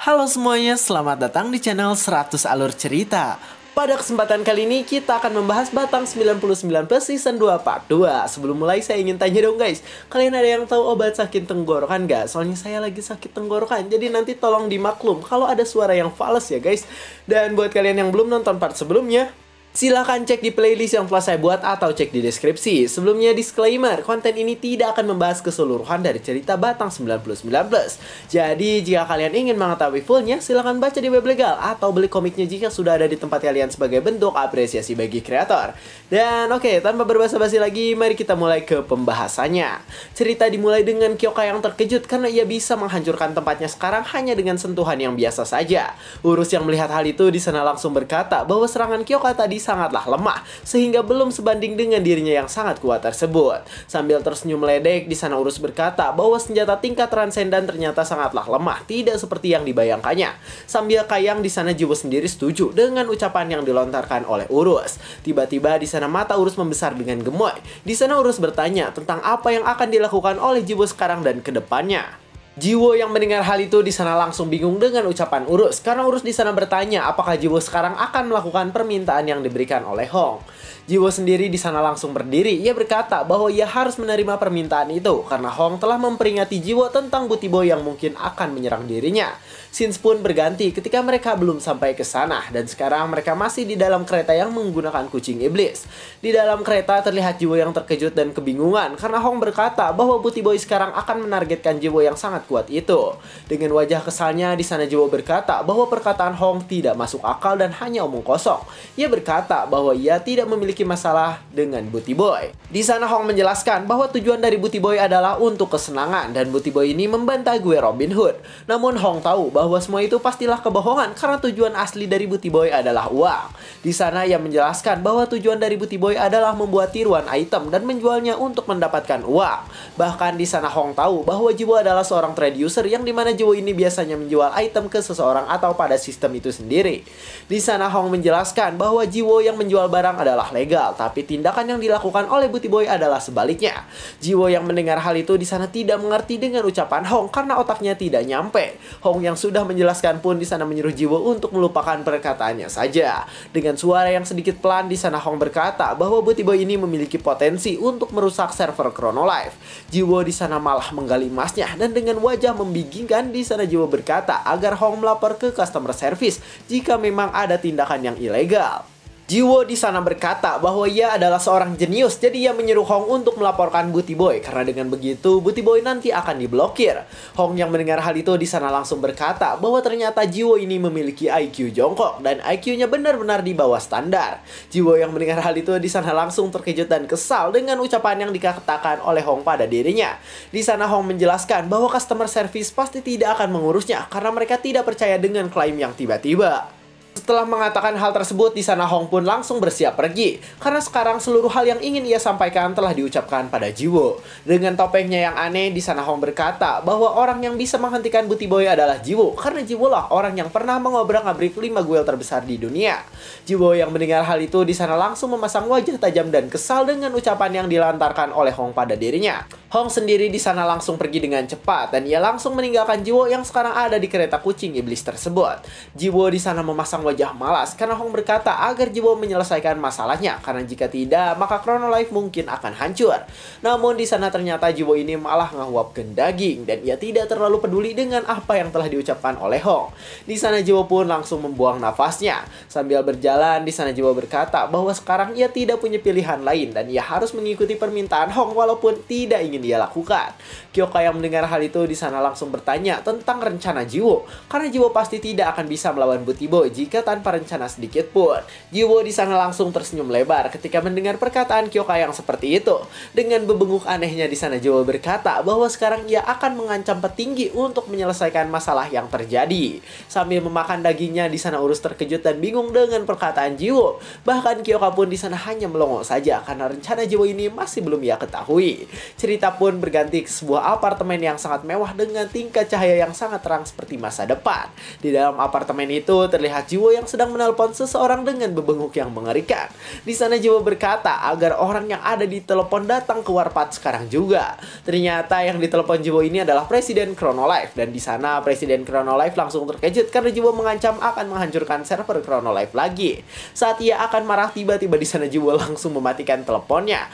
Halo semuanya, selamat datang di channel 100 Alur Cerita. Pada kesempatan kali ini kita akan membahas Batang 99 Plus Season 2 Part 2. Sebelum mulai saya ingin tanya dong guys, kalian ada yang tahu obat sakit tenggorokan gak? Soalnya saya lagi sakit tenggorokan, jadi nanti tolong dimaklum kalau ada suara yang fals ya guys. Dan buat kalian yang belum nonton part sebelumnya, silahkan cek di playlist yang telah saya buat atau cek di deskripsi. Sebelumnya disclaimer, konten ini tidak akan membahas keseluruhan dari cerita Batang 99 Plus. Jadi jika kalian ingin mengetahui fullnya, silahkan baca di web legal atau beli komiknya jika sudah ada di tempat kalian sebagai bentuk apresiasi bagi kreator. Dan oke, tanpa berbasa-basi lagi, mari kita mulai ke pembahasannya. Cerita dimulai dengan Kyoka yang terkejut karena ia bisa menghancurkan tempatnya sekarang hanya dengan sentuhan yang biasa saja. Urus yang melihat hal itu di sana langsung berkata bahwa serangan Kyoka tadi sangatlah lemah, sehingga belum sebanding dengan dirinya yang sangat kuat tersebut. Sambil tersenyum meledek, di sana Urus berkata bahwa senjata tingkat transendan ternyata sangatlah lemah, tidak seperti yang dibayangkannya. Sambil kayang, di sana Jiwo sendiri setuju dengan ucapan yang dilontarkan oleh Urus. Tiba-tiba di sana mata Urus membesar dengan gemoy. Di sana Urus bertanya tentang apa yang akan dilakukan oleh Jiwo sekarang dan ke depannya. Jiwo yang mendengar hal itu di sana langsung bingung dengan ucapan Urus, karena Urus di sana bertanya apakah Jiwo sekarang akan melakukan permintaan yang diberikan oleh Hong. Jiwo sendiri di sana langsung berdiri. Ia berkata bahwa ia harus menerima permintaan itu karena Hong telah memperingati Jiwo tentang Booty Boy yang mungkin akan menyerang dirinya. Scenes pun berganti ketika mereka belum sampai ke sana dan sekarang mereka masih di dalam kereta yang menggunakan kucing iblis. Di dalam kereta terlihat Jiwo yang terkejut dan kebingungan karena Hong berkata bahwa Booty Boy sekarang akan menargetkan Jiwo yang sangat kuat itu. Dengan wajah kesalnya di sana Jiwo berkata bahwa perkataan Hong tidak masuk akal dan hanya omong kosong. Ia berkata bahwa ia tidak memiliki masalah dengan Booty Boy. Di sana Hong menjelaskan bahwa tujuan dari Booty Boy adalah untuk kesenangan dan Booty Boy ini membantah gue Robin Hood. Namun Hong tahu bahwa semua itu pastilah kebohongan karena tujuan asli dari Booty Boy adalah uang. Di sana ia menjelaskan bahwa tujuan dari Booty Boy adalah membuat tiruan item dan menjualnya untuk mendapatkan uang. Bahkan di sana Hong tahu bahwa Jiwo adalah seorang trade user yang dimana Jiwo ini biasanya menjual item ke seseorang atau pada sistem itu sendiri. Di sana Hong menjelaskan bahwa Jiwo yang menjual barang adalah legal, tapi tindakan yang dilakukan oleh Booty Boy adalah sebaliknya. Jiwo yang mendengar hal itu di sana tidak mengerti dengan ucapan Hong karena otaknya tidak nyampe. Hong yang sudah menjelaskan pun di sana menyuruh Jiwo untuk melupakan perkataannya saja. Dengan suara yang sedikit pelan di sana Hong berkata bahwa Booty Boy ini memiliki potensi untuk merusak server Chronolife. Jiwo di sana malah menggali emasnya dan dengan wajah membingungkan di sana Jiwo berkata agar Hong melapor ke customer service jika memang ada tindakan yang ilegal. Jiwo di sana berkata bahwa ia adalah seorang jenius, jadi ia menyuruh Hong untuk melaporkan Booty Boy karena dengan begitu Booty Boy nanti akan diblokir. Hong yang mendengar hal itu di sana langsung berkata bahwa ternyata Jiwo ini memiliki IQ jongkok dan IQ-nya benar-benar di bawah standar. Jiwo yang mendengar hal itu di sana langsung terkejut dan kesal dengan ucapan yang dikatakan oleh Hong pada dirinya. Di sana Hong menjelaskan bahwa customer service pasti tidak akan mengurusnya karena mereka tidak percaya dengan klaim yang tiba-tiba. Setelah mengatakan hal tersebut, di sana Hong pun langsung bersiap pergi. Karena sekarang seluruh hal yang ingin ia sampaikan telah diucapkan pada Jiwo. Dengan topengnya yang aneh, di sana Hong berkata bahwa orang yang bisa menghentikan Booty Boy adalah Jiwo. Karena Jiwo lah orang yang pernah mengobrak-abrik 5 guild terbesar di dunia. Jiwo yang mendengar hal itu di sana langsung memasang wajah tajam dan kesal dengan ucapan yang dilantarkan oleh Hong pada dirinya. Hong sendiri di sana langsung pergi dengan cepat dan ia langsung meninggalkan Jiwo yang sekarang ada di kereta kucing iblis tersebut. Jiwo di sana memasang wajah malas karena Hong berkata agar Jiwo menyelesaikan masalahnya karena jika tidak maka Chronolife mungkin akan hancur. Namun di sana ternyata Jiwo ini malah ngahuapkan daging dan ia tidak terlalu peduli dengan apa yang telah diucapkan oleh Hong. Di sana Jiwo pun langsung membuang nafasnya. Sambil berjalan di sana Jiwo berkata bahwa sekarang ia tidak punya pilihan lain dan ia harus mengikuti permintaan Hong walaupun tidak ingin dia lakukan. Kyoka yang mendengar hal itu di sana langsung bertanya tentang rencana Jiwo karena Jiwo pasti tidak akan bisa melawan Booty Boy jika tanpa rencana sedikit pun. Jiwo di sana langsung tersenyum lebar ketika mendengar perkataan Kyoka yang seperti itu. Dengan bebenguk anehnya di sana Jiwo berkata bahwa sekarang ia akan mengancam petinggi untuk menyelesaikan masalah yang terjadi. Sambil memakan dagingnya di sana Urus terkejut dan bingung dengan perkataan Jiwo. Bahkan Kyoka pun di sana hanya melongo saja karena rencana Jiwo ini masih belum ia ketahui. Cerita pun berganti ke sebuah apartemen yang sangat mewah dengan tingkat cahaya yang sangat terang seperti masa depan. Di dalam apartemen itu terlihat Jiwo yang sedang menelpon seseorang dengan bebenguk yang mengerikan. Di sana Jiwo berkata agar orang yang ada di telepon datang ke Warpath sekarang juga. Ternyata yang ditelepon Jiwo ini adalah Presiden Chronolive, dan di sana Presiden Chronolive langsung terkejut karena Jiwo mengancam akan menghancurkan server Chronolive lagi. Saat ia akan marah, tiba-tiba di sana Jiwo langsung mematikan teleponnya.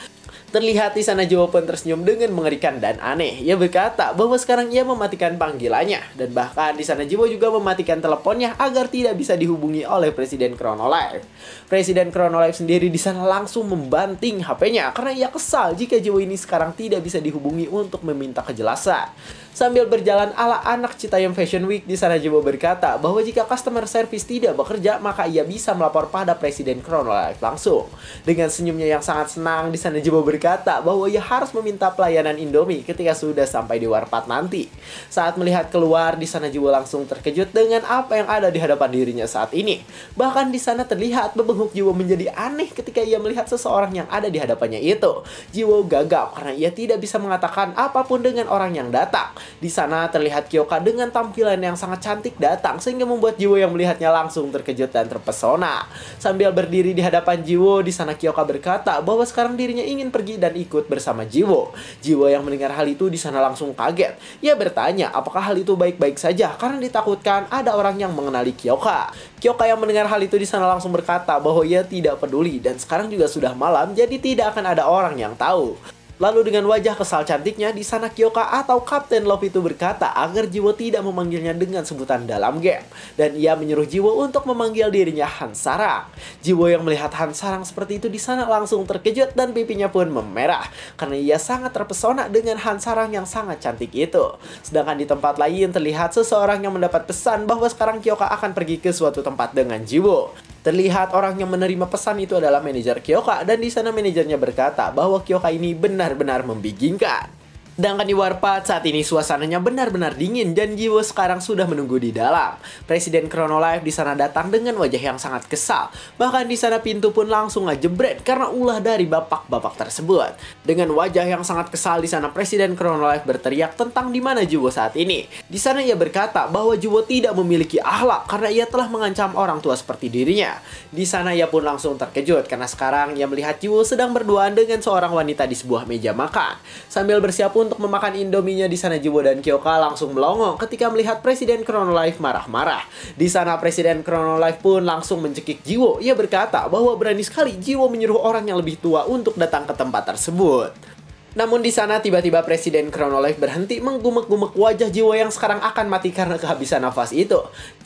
Terlihat di sana Jiwo pun tersenyum dengan mengerikan dan aneh. Ia berkata bahwa sekarang ia mematikan panggilannya, dan bahkan di sana Jiwo juga mematikan teleponnya agar tidak bisa dihubungi oleh Presiden Chronolive. Presiden Chronolive sendiri di sana langsung membanting HP-nya karena ia kesal jika Jiwo ini sekarang tidak bisa dihubungi untuk meminta kejelasan. Sambil berjalan ala anak Citayam Fashion Week, di sana Jiwo berkata bahwa jika customer service tidak bekerja, maka ia bisa melapor pada Presiden Chronolive langsung. Dengan senyumnya yang sangat senang, di sana Jiwo berkata bahwa ia harus meminta pelayanan Indomie ketika sudah sampai di Warpath nanti. Saat melihat keluar, di sana Jiwo langsung terkejut dengan apa yang ada di hadapan dirinya saat ini. Bahkan di sana terlihat bebenguk Jiwo menjadi aneh ketika ia melihat seseorang yang ada di hadapannya itu. Jiwo gagap karena ia tidak bisa mengatakan apapun dengan orang yang datang. Di sana terlihat Kyoka dengan tampilan yang sangat cantik datang sehingga membuat Jiwo yang melihatnya langsung terkejut dan terpesona. Sambil berdiri di hadapan Jiwo, di sana Kyoka berkata bahwa sekarang dirinya ingin pergi dan ikut bersama Jiwo. Jiwo yang mendengar hal itu di sana langsung kaget. Ia bertanya apakah hal itu baik-baik saja karena ditakutkan ada orang yang mengenali Kyoka. Kyoka yang mendengar hal itu di sana langsung berkata bahwa ia tidak peduli dan sekarang juga sudah malam, jadi tidak akan ada orang yang tahu. Lalu dengan wajah kesal cantiknya, di sana Kyoka atau Kapten Love itu berkata agar Jiwo tidak memanggilnya dengan sebutan dalam game. Dan ia menyuruh Jiwo untuk memanggil dirinya Hansarang. Jiwo yang melihat Hansarang seperti itu di sana langsung terkejut dan pipinya pun memerah. Karena ia sangat terpesona dengan Hansarang yang sangat cantik itu. Sedangkan di tempat lain terlihat seseorang yang mendapat pesan bahwa sekarang Kyoka akan pergi ke suatu tempat dengan Jiwo. Terlihat orang yang menerima pesan itu adalah manajer Kyoka, dan di sana manajernya berkata bahwa Kyoka ini benar-benar membingungkan. Sedangkan di Warpath saat ini suasananya benar-benar dingin dan Jiwo sekarang sudah menunggu di dalam. Presiden Chronolive di sana datang dengan wajah yang sangat kesal. Bahkan di sana pintu pun langsung ngejebret karena ulah dari bapak-bapak tersebut. Dengan wajah yang sangat kesal di sana Presiden Chronolive berteriak tentang di mana Jiwo saat ini. Di sana ia berkata bahwa Jiwo tidak memiliki akhlak karena ia telah mengancam orang tua seperti dirinya. Di sana ia pun langsung terkejut karena sekarang ia melihat Jiwo sedang berduaan dengan seorang wanita di sebuah meja makan. Sambil bersiap untuk memakan Indominya, di sana Jiwo dan Kyoka langsung melongo ketika melihat Presiden Chronolive marah-marah. Di sana Presiden Chronolive pun langsung mencekik Jiwo. Ia berkata bahwa berani sekali Jiwo menyuruh orang yang lebih tua untuk datang ke tempat tersebut. Namun di sana tiba-tiba Presiden Chronolive berhenti menggumek-gumek wajah Jiwo yang sekarang akan mati karena kehabisan nafas itu.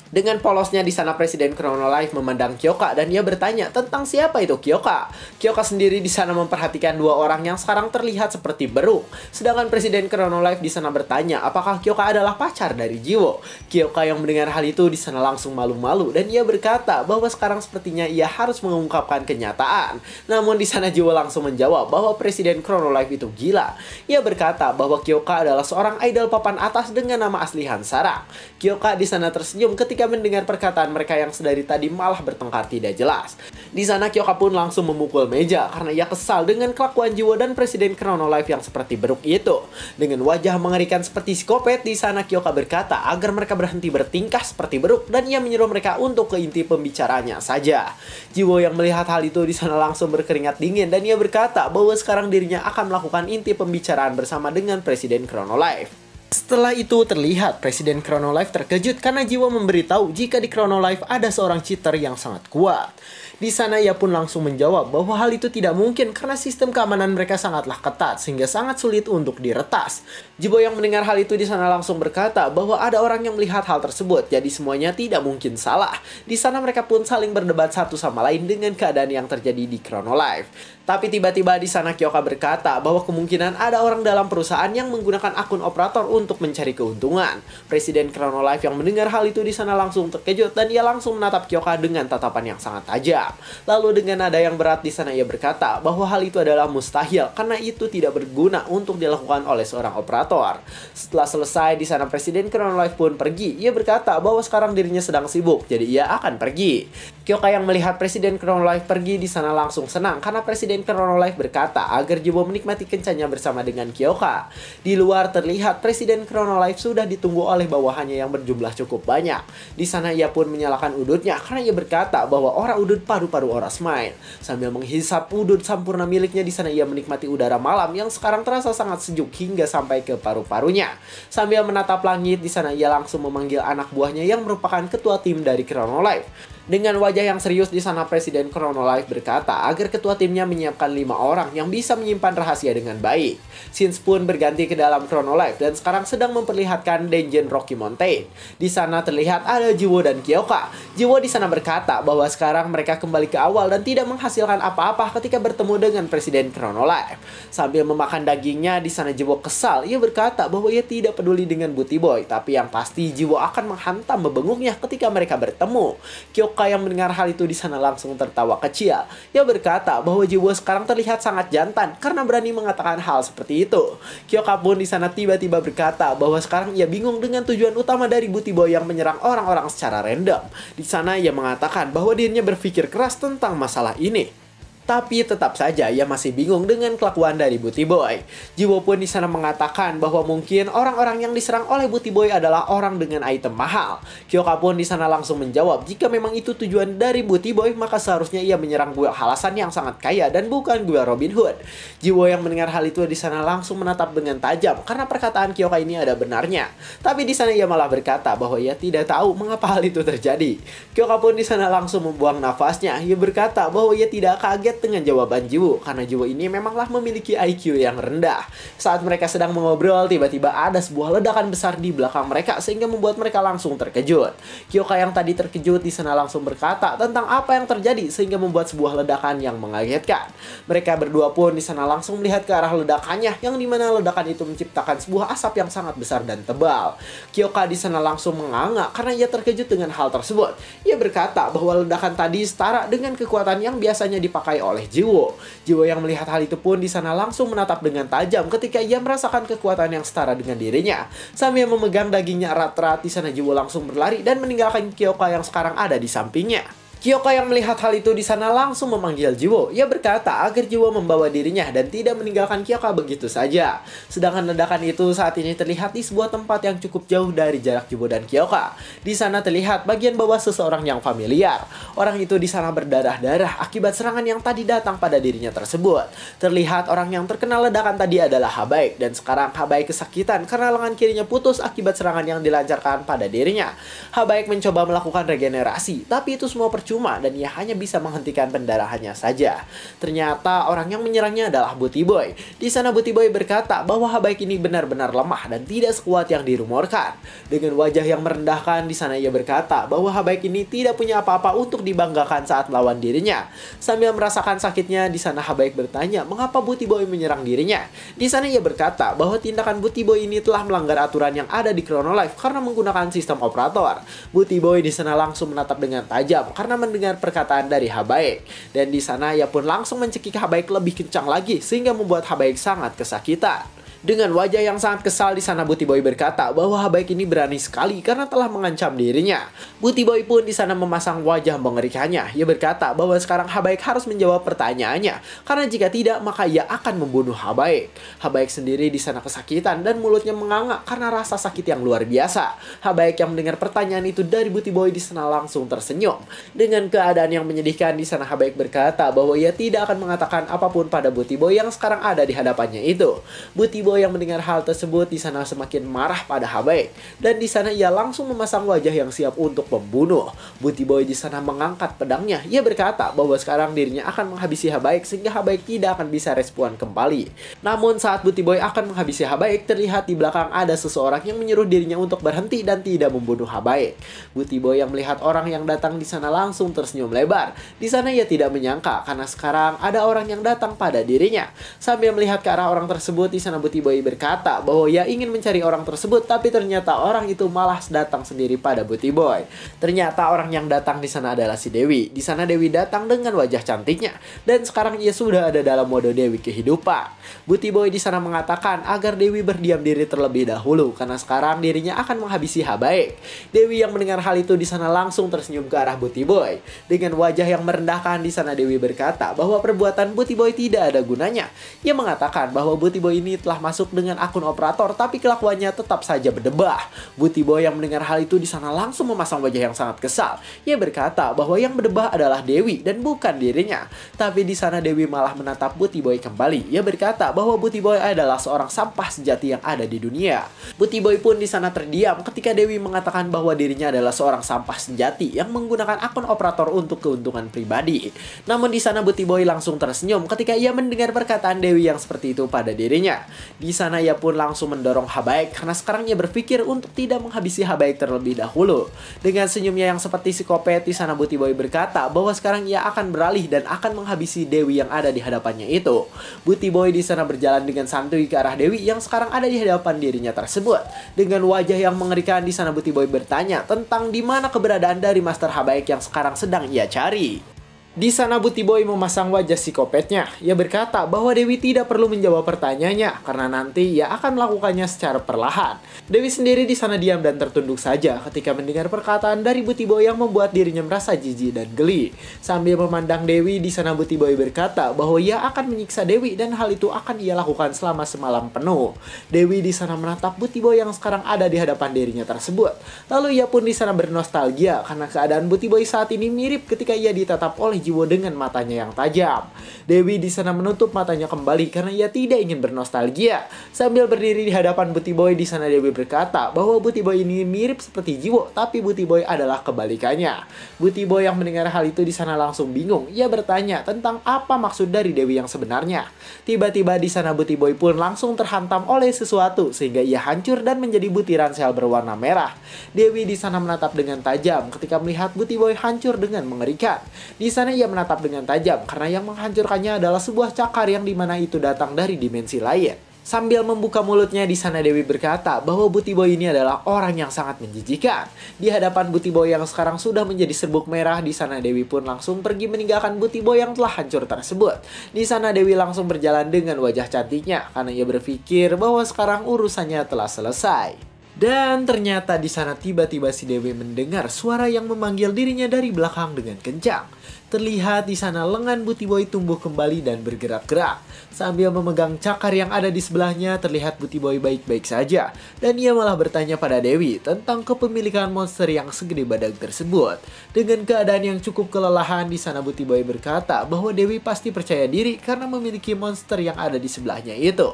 Dengan polosnya di sana Presiden Chronolive memandang Kyoka dan ia bertanya tentang siapa itu Kyoka. Kyoka sendiri di sana memperhatikan dua orang yang sekarang terlihat seperti beruk. Sedangkan Presiden Chronolive di sana bertanya apakah Kyoka adalah pacar dari Jiwo. Kyoka yang mendengar hal itu di sana langsung malu-malu dan ia berkata bahwa sekarang sepertinya ia harus mengungkapkan kenyataan. Namun di sana Jiwo langsung menjawab bahwa Presiden Chronolive itu gila. Ia berkata bahwa Kyoka adalah seorang idol papan atas dengan nama asli Hansarang. Kyoka di sana tersenyum ketika mendengar perkataan mereka yang sedari tadi malah bertengkar tidak jelas. Di sana Kyoka pun langsung memukul meja karena ia kesal dengan kelakuan Jiwo dan Presiden Chronolive yang seperti beruk itu. Dengan wajah mengerikan seperti psikopat, di sana Kyoka berkata agar mereka berhenti bertingkah seperti beruk dan ia menyuruh mereka untuk ke inti pembicaranya saja. Jiwo yang melihat hal itu di sana langsung berkeringat dingin dan ia berkata bahwa sekarang dirinya akan melakukan inti pembicaraan bersama dengan Presiden Chronolive. Setelah itu terlihat Presiden Chronolive terkejut karena Jiwo memberitahu jika di Chronolive ada seorang cheater yang sangat kuat. Di sana ia pun langsung menjawab bahwa hal itu tidak mungkin karena sistem keamanan mereka sangatlah ketat sehingga sangat sulit untuk diretas. Jiwo yang mendengar hal itu di sana langsung berkata bahwa ada orang yang melihat hal tersebut, jadi semuanya tidak mungkin salah. Di sana mereka pun saling berdebat satu sama lain dengan keadaan yang terjadi di Chronolive. Tapi tiba-tiba di sana Kyoka berkata bahwa kemungkinan ada orang dalam perusahaan yang menggunakan akun operator untuk mencari keuntungan. Presiden Chronolive yang mendengar hal itu di sana langsung terkejut dan ia langsung menatap Kyoka dengan tatapan yang sangat tajam. Lalu dengan nada yang berat di sana ia berkata bahwa hal itu adalah mustahil karena itu tidak berguna untuk dilakukan oleh seorang operator. Setelah selesai di sana Presiden Chronolive pun pergi. Ia berkata bahwa sekarang dirinya sedang sibuk, jadi ia akan pergi. Kyoka yang melihat Presiden Chronolive pergi di sana langsung senang karena Presiden Presiden Chronolife berkata agar Jiwo menikmati kencannya bersama dengan Kyoka. Di luar terlihat Presiden Chronolife sudah ditunggu oleh bawahannya yang berjumlah cukup banyak. Di sana ia pun menyalakan udutnya karena ia berkata bahwa ora udut paru-paru ora smile. Sambil menghisap udut sampurna miliknya, di sana ia menikmati udara malam yang sekarang terasa sangat sejuk hingga sampai ke paru-parunya. Sambil menatap langit, di sana ia langsung memanggil anak buahnya yang merupakan ketua tim dari Chronolife. Dengan wajah yang serius, di sana Presiden Chronolife berkata agar ketua timnya menyiapkan 5 orang yang bisa menyimpan rahasia dengan baik. Shin's pun berganti ke dalam Chronolife dan sekarang sedang memperlihatkan Dungeon Rocky Mountain. Di sana terlihat ada Jiwo dan Kyoka. Jiwo di sana berkata bahwa sekarang mereka kembali ke awal dan tidak menghasilkan apa-apa ketika bertemu dengan Presiden Chronolife. Sambil memakan dagingnya, di sana Jiwo kesal. Ia berkata bahwa ia tidak peduli dengan Booty Boy, tapi yang pasti Jiwo akan menghantam membenguknya ketika mereka bertemu. Kyoka yang mendengar hal itu di sana langsung tertawa kecil. Ia berkata bahwa Jiwo sekarang terlihat sangat jantan karena berani mengatakan hal seperti itu. Kyoka pun di sana tiba-tiba berkata bahwa sekarang ia bingung dengan tujuan utama dari Booty Boy yang menyerang orang-orang secara random. Di sana ia mengatakan bahwa dirinya berpikir keras tentang masalah ini. Tapi tetap saja ia masih bingung dengan kelakuan dari Booty Boy. Jiwo pun di sana mengatakan bahwa mungkin orang-orang yang diserang oleh Booty Boy adalah orang dengan item mahal. Kyoka pun di sana langsung menjawab jika memang itu tujuan dari Booty Boy, maka seharusnya ia menyerang gue Halasan yang sangat kaya dan bukan gue Robin Hood. Jiwo yang mendengar hal itu di sana langsung menatap dengan tajam karena perkataan Kyoka ini ada benarnya. Tapi di sana ia malah berkata bahwa ia tidak tahu mengapa hal itu terjadi. Kyoka pun di sana langsung membuang nafasnya. Ia berkata bahwa ia tidak kaget dengan jawaban Jiwo karena Jiwo ini memanglah memiliki IQ yang rendah. Saat mereka sedang mengobrol, tiba-tiba ada sebuah ledakan besar di belakang mereka sehingga membuat mereka langsung terkejut. Kyoka yang tadi terkejut di sana langsung berkata tentang apa yang terjadi sehingga membuat sebuah ledakan yang mengagetkan. Mereka berdua pun di sana langsung melihat ke arah ledakannya, yang dimana ledakan itu menciptakan sebuah asap yang sangat besar dan tebal. Kyoka di sana langsung menganga karena ia terkejut dengan hal tersebut. Ia berkata bahwa ledakan tadi setara dengan kekuatan yang biasanya dipakai oleh Jiwo. Jiwo yang melihat hal itu pun di sana langsung menatap dengan tajam ketika ia merasakan kekuatan yang setara dengan dirinya. Sambil memegang dagingnya erat-erat, di sana Jiwo langsung berlari dan meninggalkan Kyoka yang sekarang ada di sampingnya. Kyoka yang melihat hal itu di sana langsung memanggil Jiwo. Ia berkata agar Jiwo membawa dirinya dan tidak meninggalkan Kyoka begitu saja. Sedangkan ledakan itu saat ini terlihat di sebuah tempat yang cukup jauh dari jarak Jiwo dan Kyoka. Di sana terlihat bagian bawah seseorang yang familiar. Orang itu di sana berdarah-darah akibat serangan yang tadi datang pada dirinya tersebut. Terlihat orang yang terkena ledakan tadi adalah Habaek, dan sekarang Habaek kesakitan karena lengan kirinya putus akibat serangan yang dilancarkan pada dirinya. Habaek mencoba melakukan regenerasi, tapi itu semua percuma dan ia hanya bisa menghentikan pendarahannya saja. Ternyata orang yang menyerangnya adalah Booty Boy. Di sana Booty Boy berkata bahwa Habaek ini benar-benar lemah dan tidak sekuat yang dirumorkan. Dengan wajah yang merendahkan, di sana ia berkata bahwa Habaek ini tidak punya apa-apa untuk dibanggakan saat melawan dirinya. Sambil merasakan sakitnya, di sana Habaek bertanya mengapa Booty Boy menyerang dirinya. Di sana ia berkata bahwa tindakan Booty Boy ini telah melanggar aturan yang ada di Chronolife karena menggunakan sistem operator. Booty Boy di sana langsung menatap dengan tajam karena mendengar perkataan dari Habaek. Dan di sana ia pun langsung mencekik Habaek lebih kencang lagi sehingga membuat Habaek sangat kesakitan. Dengan wajah yang sangat kesal, di sana Booty Boy berkata bahwa Habaek ini berani sekali karena telah mengancam dirinya. Booty Boy pun di sana memasang wajah mengerikannya. Ia berkata bahwa sekarang Habaek harus menjawab pertanyaannya, karena jika tidak maka ia akan membunuh Habaek. Habaek sendiri di sana kesakitan dan mulutnya menganga karena rasa sakit yang luar biasa. Habaek yang mendengar pertanyaan itu dari Booty Boy di sana langsung tersenyum. Dengan keadaan yang menyedihkan, di sana Habaek berkata bahwa ia tidak akan mengatakan apapun pada Booty Boy yang sekarang ada di hadapannya itu. Booty Boy yang mendengar hal tersebut di sana semakin marah pada Habaek, dan di sana ia langsung memasang wajah yang siap untuk membunuh. Booty Boy di sana mengangkat pedangnya. Ia berkata bahwa sekarang dirinya akan menghabisi Habaek sehingga Habaek tidak akan bisa respon kembali. Namun saat Booty Boy akan menghabisi Habaek, terlihat di belakang ada seseorang yang menyuruh dirinya untuk berhenti dan tidak membunuh Habaek. Booty Boy yang melihat orang yang datang di sana langsung tersenyum lebar. Di sana ia tidak menyangka karena sekarang ada orang yang datang pada dirinya. Sambil melihat ke arah orang tersebut, di sana Booty Boy berkata bahwa ia ingin mencari orang tersebut, tapi ternyata orang itu malah datang sendiri pada Booty Boy. Ternyata orang yang datang di sana adalah si Dewi. Di sana Dewi datang dengan wajah cantiknya dan sekarang ia sudah ada dalam mode Dewi kehidupan. Booty Boy di sana mengatakan agar Dewi berdiam diri terlebih dahulu karena sekarang dirinya akan menghabisi Habaek. Dewi yang mendengar hal itu di sana langsung tersenyum ke arah Booty Boy. Dengan wajah yang merendahkan di sana Dewi berkata bahwa perbuatan Booty Boy tidak ada gunanya. Ia mengatakan bahwa Booty Boy ini telah masuk dengan akun operator tapi kelakuannya tetap saja berdebah. Booty Boy yang mendengar hal itu di sana langsung memasang wajah yang sangat kesal. Ia berkata bahwa yang berdebah adalah Dewi dan bukan dirinya. Tapi di sana Dewi malah menatap Booty Boy kembali. Ia berkata bahwa Booty Boy adalah seorang sampah sejati yang ada di dunia. Booty Boy pun di sana terdiam ketika Dewi mengatakan bahwa dirinya adalah seorang sampah sejati yang menggunakan akun operator untuk keuntungan pribadi. Namun di sana Booty Boy langsung tersenyum ketika ia mendengar perkataan Dewi yang seperti itu pada dirinya. Di sana ia pun langsung mendorong Habaek karena sekarang ia berpikir untuk tidak menghabisi Habaek terlebih dahulu. Dengan senyumnya yang seperti psikopat, di sana Booty Boy berkata bahwa sekarang ia akan beralih dan akan menghabisi Dewi yang ada di hadapannya itu. Booty Boy di sana berjalan dengan santuy ke arah Dewi yang sekarang ada di hadapan dirinya tersebut. Dengan wajah yang mengerikan di sana Booty Boy bertanya tentang di mana keberadaan dari Master Habaek yang sekarang sedang ia cari. Di sana Booty Boy memasang wajah psikopatnya. Ia berkata bahwa Dewi tidak perlu menjawab pertanyaannya karena nanti ia akan melakukannya secara perlahan. Dewi sendiri di sana diam dan tertunduk saja ketika mendengar perkataan dari Booty Boy yang membuat dirinya merasa jijik dan geli. Sambil memandang Dewi, di sana Booty Boy berkata bahwa ia akan menyiksa Dewi dan hal itu akan ia lakukan selama semalam penuh. Dewi di sana menatap Booty Boy yang sekarang ada di hadapan dirinya tersebut. Lalu ia pun di sana bernostalgia karena keadaan Booty Boy saat ini mirip ketika ia ditatap oleh Jiwo dengan matanya yang tajam. Dewi di sana menutup matanya kembali karena ia tidak ingin bernostalgia. Sambil berdiri di hadapan Booty Boy, di sana Dewi berkata bahwa Booty Boy ini mirip seperti Jiwo, tapi Booty Boy adalah kebalikannya. Booty Boy yang mendengar hal itu di sana langsung bingung. Ia bertanya tentang apa maksud dari Dewi yang sebenarnya. Tiba-tiba di sana Booty Boy pun langsung terhantam oleh sesuatu sehingga ia hancur dan menjadi butiran sel berwarna merah. Dewi di sana menatap dengan tajam ketika melihat Booty Boy hancur dengan mengerikan. Di sana ia menatap dengan tajam karena yang menghancurkannya adalah sebuah cakar yang dimana itu datang dari dimensi lain. Sambil membuka mulutnya, di sana Dewi berkata bahwa Booty Boy ini adalah orang yang sangat menjijikan. Di hadapan Booty Boy yang sekarang sudah menjadi serbuk merah, di sana Dewi pun langsung pergi meninggalkan Booty Boy yang telah hancur tersebut. Di sana Dewi langsung berjalan dengan wajah cantiknya karena ia berpikir bahwa sekarang urusannya telah selesai. Dan ternyata di sana tiba-tiba si Dewi mendengar suara yang memanggil dirinya dari belakang dengan kencang. Terlihat di sana lengan Booty Boy tumbuh kembali dan bergerak-gerak. Sambil memegang cakar yang ada di sebelahnya, terlihat Booty Boy baik-baik saja. Dan ia malah bertanya pada Dewi tentang kepemilikan monster yang segede badak tersebut. Dengan keadaan yang cukup kelelahan, di sana Booty Boy berkata bahwa Dewi pasti percaya diri karena memiliki monster yang ada di sebelahnya itu.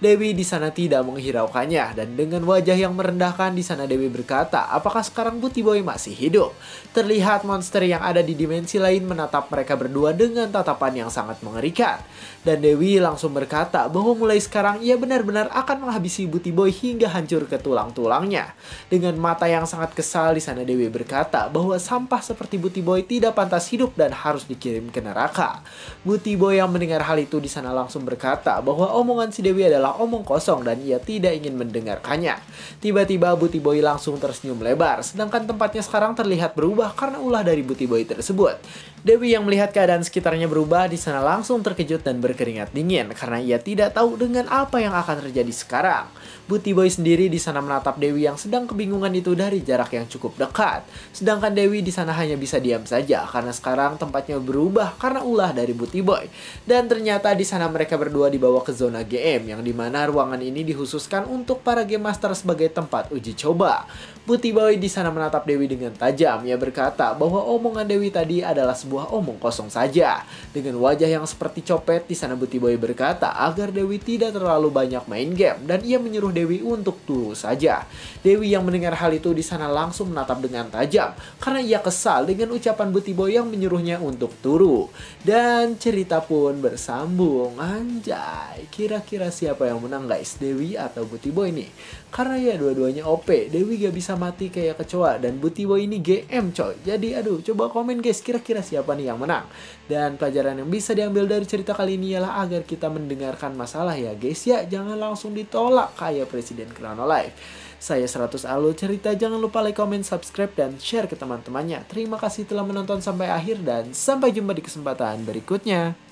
Dewi di sana tidak menghiraukannya dan dengan wajah yang merendahkan, di sana Dewi berkata, apakah sekarang Booty Boy masih hidup? Terlihat monster yang ada di dimensi lain menatap mereka berdua dengan tatapan yang sangat mengerikan. Dan Dewi langsung berkata bahwa mulai sekarang ia benar-benar akan menghabisi Booty Boy hingga hancur ke tulang-tulangnya. Dengan mata yang sangat kesal, di sana Dewi berkata bahwa sampah seperti Booty Boy tidak pantas hidup dan harus dikirim ke neraka. Booty Boy yang mendengar hal itu di sana langsung berkata bahwa omongan si Dewi adalah omong kosong dan ia tidak ingin mendengarkannya. Tiba-tiba Booty Boy langsung tersenyum lebar, sedangkan tempatnya sekarang terlihat berubah karena ulah dari Booty Boy tersebut. Dewi yang melihat keadaan sekitarnya berubah di sana langsung terkejut dan berkeringat dingin karena ia tidak tahu dengan apa yang akan terjadi sekarang. Booty Boy sendiri di sana menatap Dewi yang sedang kebingungan itu dari jarak yang cukup dekat. Sedangkan Dewi di sana hanya bisa diam saja karena sekarang tempatnya berubah karena ulah dari Booty Boy. Dan ternyata di sana mereka berdua dibawa ke zona GM yang dimana ruangan ini dikhususkan untuk para game master sebagai tempat uji coba. Booty Boy di sana menatap Dewi dengan tajam. Ia berkata bahwa omongan Dewi tadi adalah sebuah omong kosong saja. Dengan wajah yang seperti copet, di sana Booty Boy berkata agar Dewi tidak terlalu banyak main game dan ia menyuruh Dewi untuk turu saja. Dewi yang mendengar hal itu di sana langsung menatap dengan tajam karena ia kesal dengan ucapan Booty Boy yang menyuruhnya untuk turu. Dan cerita pun bersambung. Anjay, kira-kira siapa yang menang guys, Dewi atau Booty Boy nih? Karena ya dua-duanya OP. Dewi gak bisa mati kayak kecoa dan Booty Boy ini GM coy. Jadi aduh, coba komen guys, kira-kira siapa siapa nih yang menang. Dan pelajaran yang bisa diambil dari cerita kali ini ialah agar kita mendengarkan masalah ya guys ya, jangan langsung ditolak kayak Presiden Crown Life. Saya 100 Alur Cerita, jangan lupa like, comment, subscribe, dan share ke teman-temannya. Terima kasih telah menonton sampai akhir dan sampai jumpa di kesempatan berikutnya.